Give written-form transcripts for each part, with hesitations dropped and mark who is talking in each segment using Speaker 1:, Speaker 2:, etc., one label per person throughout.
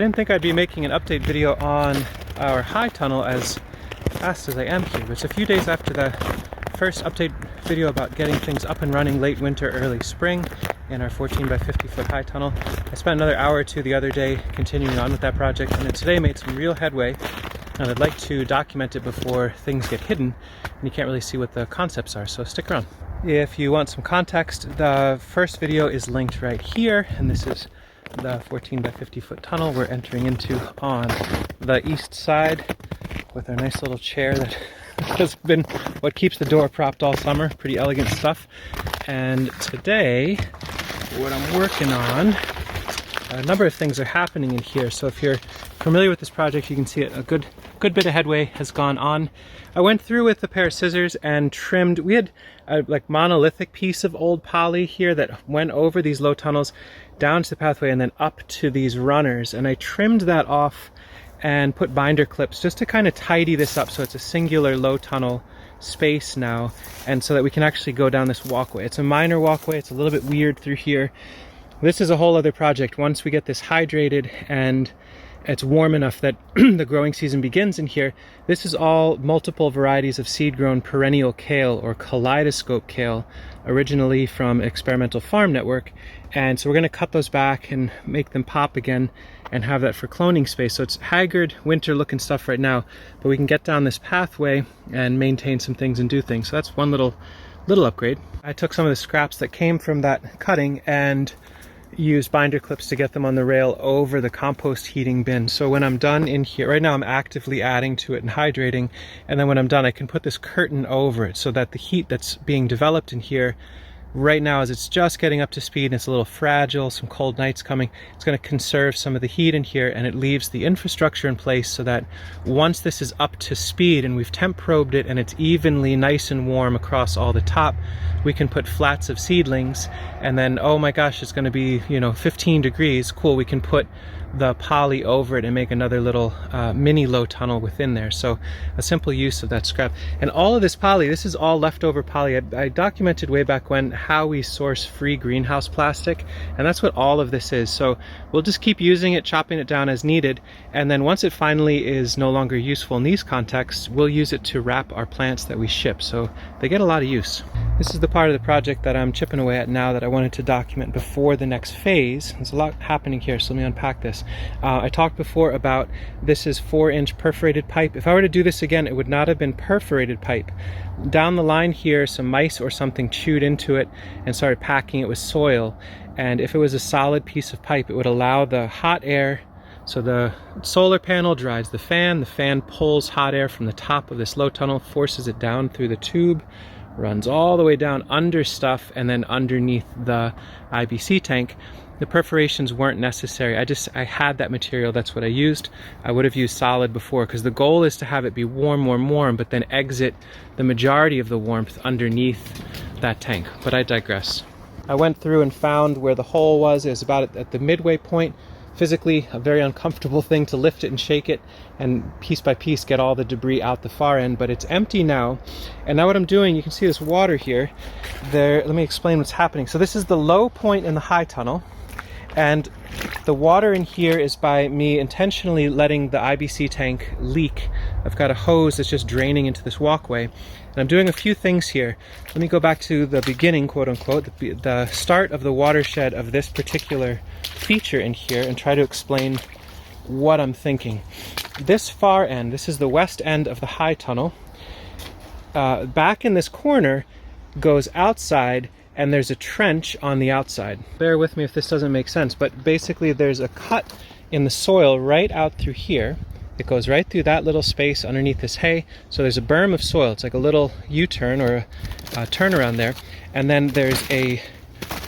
Speaker 1: I didn't think I'd be making an update video on our Hightunnel as fast as I am here, but it's a few days after the first update video about getting things up and running late winter, early spring in our 14 by 50 foot Hightunnel. I spent another hour or two the other day continuing on with that project, and then today made some real headway, and I'd like to document it before things get hidden and you can't really see what the concepts are, so stick around. If you want some context, the first video is linked right here, and this is the 14 by 50 foot tunnel we're entering into on the east side with our nice little chair that has been what keeps the door propped all summer. Pretty elegant stuff. And today what I'm working on, a number of things are happening in here. So if you're familiar with this project, you can see it, a good bit of headway has gone on. I went through with a pair of scissors and trimmed. We had a monolithic piece of old poly here that went over these low tunnels down to the pathway and then up to these runners, and I trimmed that off and put binder clips just to kind of tidy this up so it's a singular low tunnel space now, and so that we can actually go down this walkway. It's a minor walkway, it's a little bit weird through here. This is a whole other project. Once we get this hydrated and it's warm enough that the growing season begins in here, this is all multiple varieties of seed-grown perennial kale or kaleidoscope kale, originally from Experimental Farm Network. And so we're going to cut those back and make them pop again and have that for cloning space. So it's haggard, winter-looking stuff right now, but we can get down this pathway and maintain some things and do things. So that's one little upgrade. I took some of the scraps that came from that cutting and use binder clips to get them on the rail over the compost heating bin. So when I'm done in here, right now I'm actively adding to it and hydrating, and then when I'm done I can put this curtain over it so that the heat that's being developed in here right now, as it's just getting up to speed and it's a little fragile, some cold nights coming, it's going to conserve some of the heat in here, and it leaves the infrastructure in place so that once this is up to speed and we've temp probed it and it's evenly nice and warm across all the top, we can put flats of seedlings, and then, oh my gosh, it's going to be, 15 degrees, cool, we can put the poly over it and make another little mini low tunnel within there. So a simple use of that scrap. And all of this poly, this is all leftover poly. I documented way back when how we source free greenhouse plastic, and that's what all of this is. So we'll just keep using it, chopping it down as needed, and then once it finally is no longer useful in these contexts, we'll use it to wrap our plants that we ship. So they get a lot of use. This is the part of the project that I'm chipping away at now that I wanted to document before the next phase. There's a lot happening here, so let me unpack this. I talked before about this is 4-inch perforated pipe. If I were to do this again, it would not have been perforated pipe. Down the line here, some mice or something chewed into it and started packing it with soil. And if it was a solid piece of pipe, it would allow the hot air. So the solar panel drives the fan pulls hot air from the top of this low tunnel, forces it down through the tube, runs all the way down under stuff and then underneath the IBC tank. The perforations weren't necessary. I had that material, that's what I used. I would have used solid before because the goal is to have it be warm, but then exit the majority of the warmth underneath that tank. But I digress. I went through and found where the hole was. It was about at the midway point. Physically a very uncomfortable thing to lift it and shake it and piece by piece get all the debris out the far end, but it's empty now. And now what I'm doing, you can see this water here. Let me explain what's happening. So this is the low point in the Hightunnel, and the water in here is by me intentionally letting the IBC tank leak. I've got a hose that's just draining into this walkway, and I'm doing a few things here. Let me go back to the beginning, quote unquote, the start of the watershed of this particular feature in here, and try to explain what I'm thinking. This far end, this is the west end of the Hightunnel. Back in this corner goes outside, and there's a trench on the outside. Bear with me if this doesn't make sense, but basically there's a cut in the soil right out through here. It goes right through that little space underneath this hay. So there's a berm of soil. It's like a little U-turn or a turnaround there. And then there's a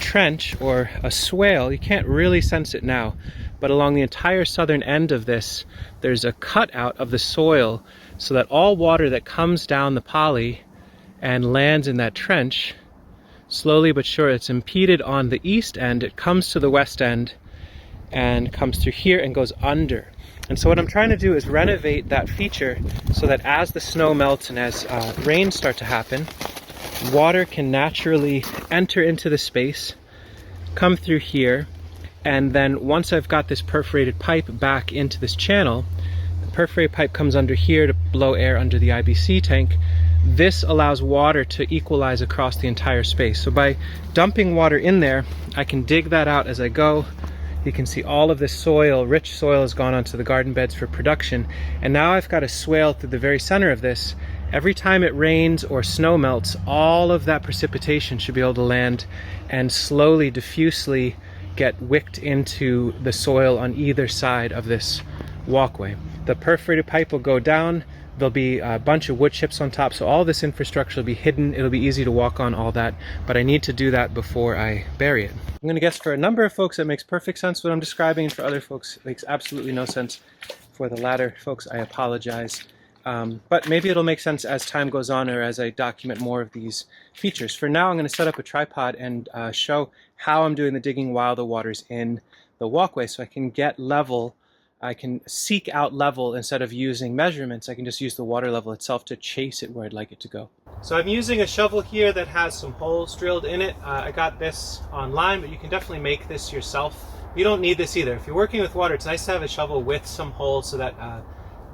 Speaker 1: trench or a swale. You can't really sense it now, but along the entire southern end of this, there's a cutout of the soil so that all water that comes down the poly and lands in that trench, slowly but sure, it's impeded on the east end, it comes to the west end and comes through here and goes under. And so what I'm trying to do is renovate that feature so that as the snow melts and as rains start to happen, water can naturally enter into the space, come through here, And then once I've got this perforated pipe back into this channel, the perforated pipe comes under here to blow air under the IBC tank. This allows water to equalize across the entire space. So by dumping water in there, I can dig that out as I go. You can see all of this soil, rich soil, has gone onto the garden beds for production. And now I've got a swale through the very center of this. Every time it rains or snow melts, all of that precipitation should be able to land and slowly, diffusely get wicked into the soil on either side of this walkway. The perforated pipe will go down. There'll be a bunch of wood chips on top, so all this infrastructure will be hidden. It'll be easy to walk on all that, but I need to do that before I bury it. I'm going to guess for a number of folks that makes perfect sense what I'm describing, and for other folks it makes absolutely no sense. For the latter folks, I apologize. But maybe it'll make sense as time goes on or as I document more of these features. For now, I'm going to set up a tripod and show how I'm doing the digging while the water's in the walkway, so I can get level. I can seek out level instead of using measurements. I can just use the water level itself to chase it where I'd like it to go. So I'm using a shovel here that has some holes drilled in it. I got this online, but you can definitely make this yourself. You don't need this either. If you're working with water, it's nice to have a shovel with some holes so that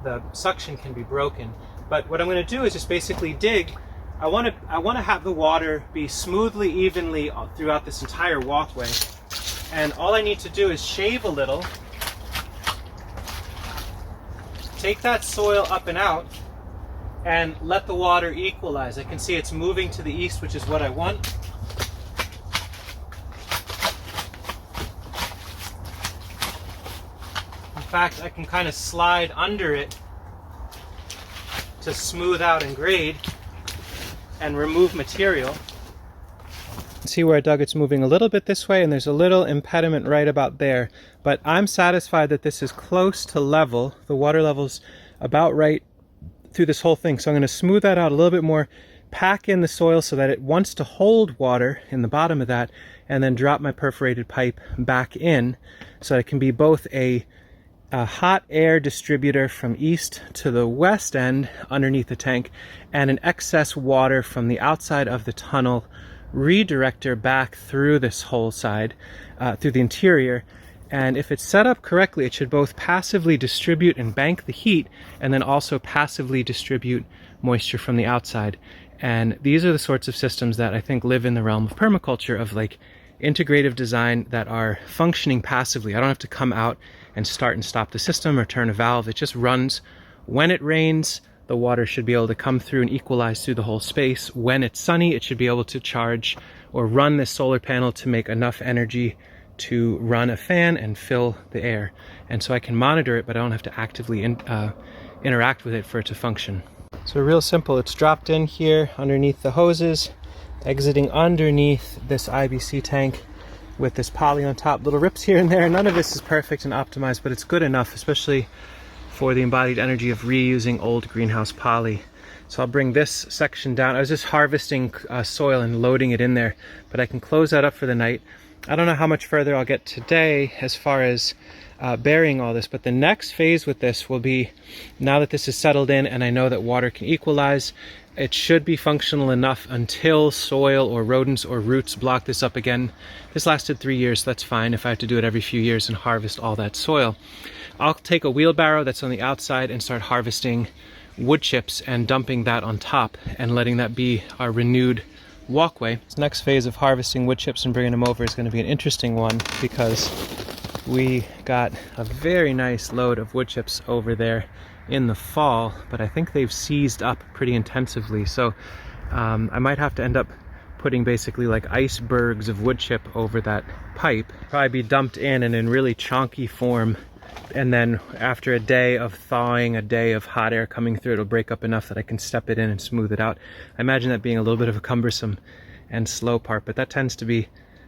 Speaker 1: the suction can be broken. But what I'm going to do is just basically dig. I want to have the water be smoothly, evenly throughout this entire walkway. And all I need to do is shave a little. Take that soil up and out and let the water equalize. I can see it's moving to the east, which is what I want. In fact, I can kind of slide under it to smooth out and grade and remove material. See where I dug, it's moving a little bit this way, and there's a little impediment right about there, but I'm satisfied that this is close to level. The water level's about right through this whole thing, so I'm going to smooth that out a little bit more, pack in the soil so that it wants to hold water in the bottom of that, and then drop my perforated pipe back in so that it can be both a hot air distributor from east to the west end underneath the tank, and an excess water from the outside of the tunnel redirector back through this whole side, through the interior. And if it's set up correctly, it should both passively distribute and bank the heat, and then also passively distribute moisture from the outside. And these are the sorts of systems that I think live in the realm of permaculture, of like integrative design that are functioning passively. I don't have to come out and start and stop the system or turn a valve. It just runs. When it rains, the water should be able to come through and equalize through the whole space. When it's sunny, it should be able to charge or run this solar panel to make enough energy to run a fan and fill the air. And so I can monitor it, but I don't have to actively interact with it for it to function. So real simple, it's dropped in here underneath the hoses, exiting underneath this IBC tank with this poly on top, little rips here and there. None of this is perfect and optimized, but it's good enough, especially for the embodied energy of reusing old greenhouse poly. So I'll bring this section down. I was just harvesting soil and loading it in there, but I can close that up for the night. I don't know how much further I'll get today as far as burying all this, but the next phase with this will be, now that this is settled in and I know that water can equalize, it should be functional enough until soil or rodents or roots block this up again. This lasted 3 years, so that's fine if I have to do it every few years and harvest all that soil. I'll take a wheelbarrow that's on the outside and start harvesting wood chips and dumping that on top and letting that be our renewed walkway. This next phase of harvesting wood chips and bringing them over is going to be an interesting one, because we got a very nice load of wood chips over there in the fall, but I think they've seized up pretty intensively. So I might have to end up putting basically like icebergs of wood chip over that pipe. Probably be dumped in really chonky form. And then after a day of thawing, a day of hot air coming through, it'll break up enough that I can step it in and smooth it out. I imagine that being a little bit of a cumbersome and slow part, but that tends to be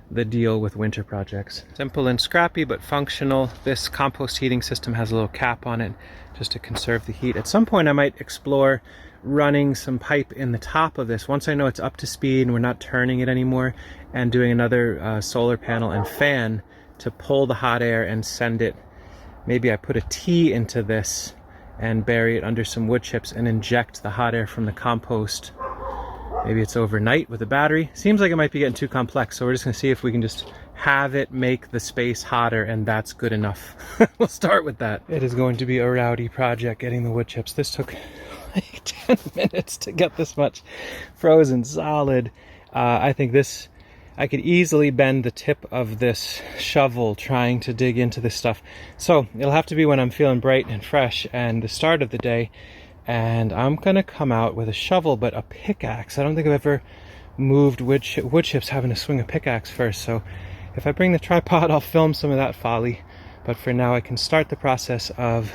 Speaker 1: the deal with winter projects. Simple and scrappy, but functional. This compost heating system has a little cap on it just to conserve the heat. At some point I might explore running some pipe in the top of this, once I know it's up to speed and we're not turning it anymore, and doing another solar panel and fan to pull the hot air and send it. Maybe I put a T into this and bury it under some wood chips and inject the hot air from the compost. Maybe it's overnight with a battery. Seems like it might be getting too complex, so we're just going to see if we can just have it make the space hotter, and that's good enough. We'll start with that. It is going to be a rowdy project getting the wood chips. This took like 10 minutes to get this much frozen solid. I think this, I could easily bend the tip of this shovel trying to dig into this stuff. So it'll have to be when I'm feeling bright and fresh and the start of the day. And I'm gonna come out with a shovel, but a pickaxe. I don't think I've ever moved wood chips having to swing a pickaxe first. So if I bring the tripod, I'll film some of that folly. But for now, I can start the process of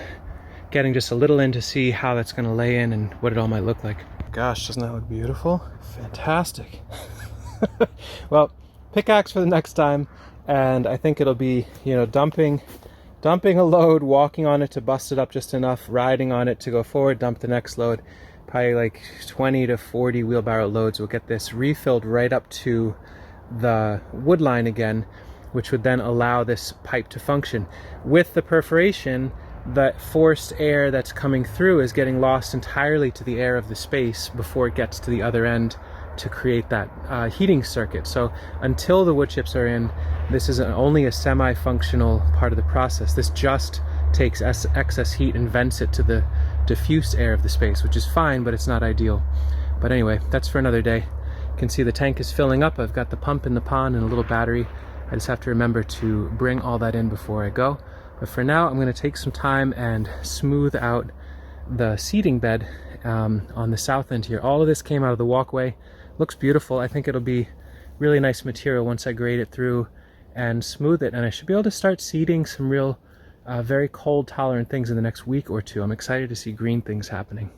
Speaker 1: getting just a little in to see how that's gonna lay in and what it all might look like. Gosh, doesn't that look beautiful? Fantastic. Well, pickaxe for the next time, and I think it'll be, you know, dumping a load, walking on it to bust it up just enough, riding on it to go forward, dump the next load. Probably like 20 to 40 wheelbarrow loads will get this refilled right up to the wood line again, which would then allow this pipe to function. With the perforation, the forced air that's coming through is getting lost entirely to the air of the space before it gets to the other end to create that heating circuit. So until the wood chips are in, this is only a semi-functional part of the process. This just takes excess heat and vents it to the diffuse air of the space, which is fine, but it's not ideal. But anyway, that's for another day. You can see the tank is filling up. I've got the pump in the pond and a little battery. I just have to remember to bring all that in before I go. But for now, I'm going to take some time and smooth out the seeding bed on the south end here. All of this came out of the walkway. Looks beautiful. I think it'll be really nice material once I grade it through and smooth it. And I should be able to start seeding some real very cold tolerant things in the next week or two. I'm excited to see green things happening.